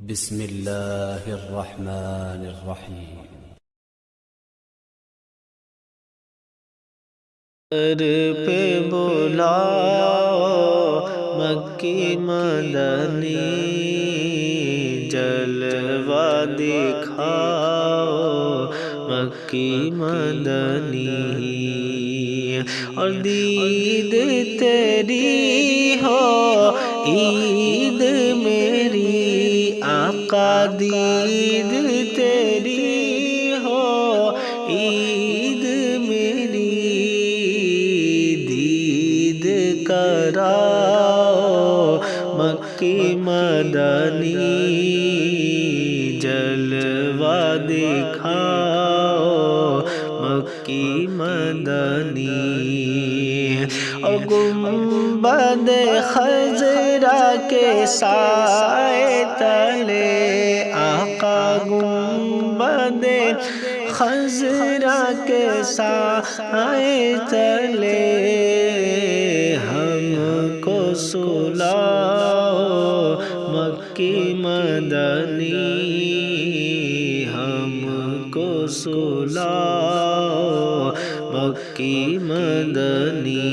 بسم اللہ الرحمن الرحیم۔ پہ بلاؤ مکی مدنی، جلوہ دکھاؤ مکی مدنی، اور دید تیری ہو عید میری آقا، دید تیری ہو عید میری، دید کراؤ مکی مدنی، جلوہ دکھاؤ مکی مدنی، اور گنبد خضرا کے سائے تلے آقا، گنبد خضرا کے سائے تلے ہم کو سلاؤ مکی مدنی، ہم کو سلاؤ مکی مدنی،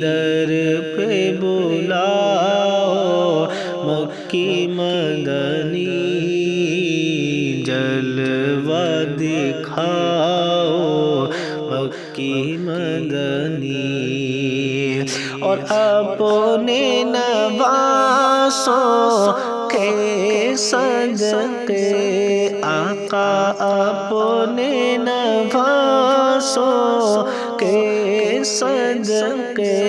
در پہ بلاؤ مکی مدنی، جلوہ دکھاؤ مکی مدنی، اور اپنے نواسوں کے صدقے آقا، اپنے نواسوں کے صدقے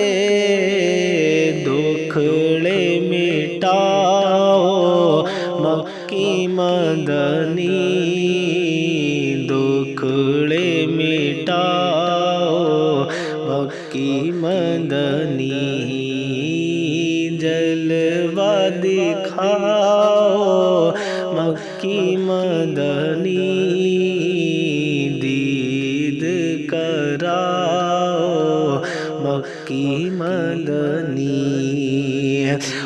دکھڑے مٹاؤ مکی مدنی، دکھڑے مٹاؤ مکی مدنی، جلوہ دکھاؤ مکی مدنی، دید کراؤ مکی مدنی،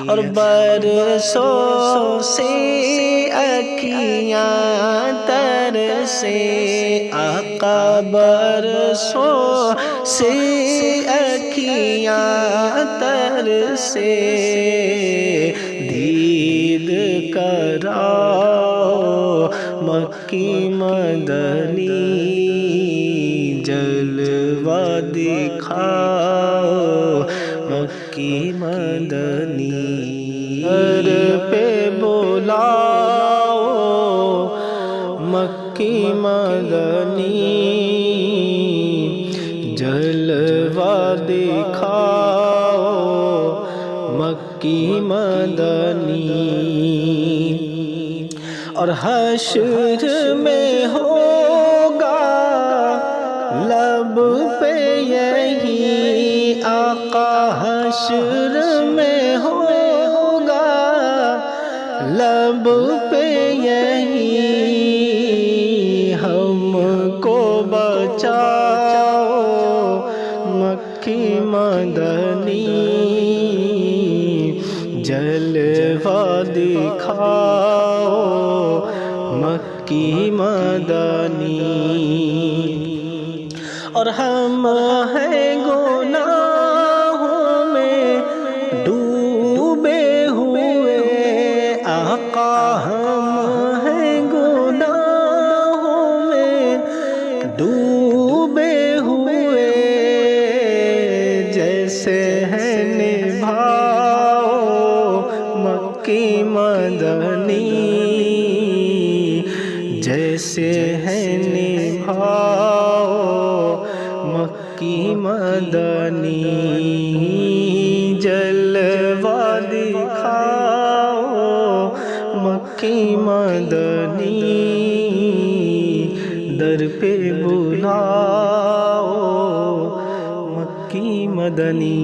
اور برسوں سے اکھیاں ترسے آقا، برسوں سے اکھیاں ترسے، دید کراؤ مکی مدنی، جلوہ دکھاؤ مکی مدنی، در پہ بلاؤ مکی مدنی، جلوہ دکھاؤ مکی مدنی، اور حشر میں ہوگا لب پہ یہی آقا، حشر میں ہوگا لب پہ یہی، ہم کو بچاؤ مکی مدنی، جلوہ دکھاؤ مکی مدنی، اور ہم ہیں گناہوں میں ڈوبے ہوئے آقا، ہم ہیں گناہوں میں ڈوبے ہوئے، جیسے ہے نبھاؤ مکی مدنی، جیسے ہے نبھاؤ مکی مدنی، جلوہ دکھاؤ مکی مدنی، در پہ بلاؤ مکی مدنی۔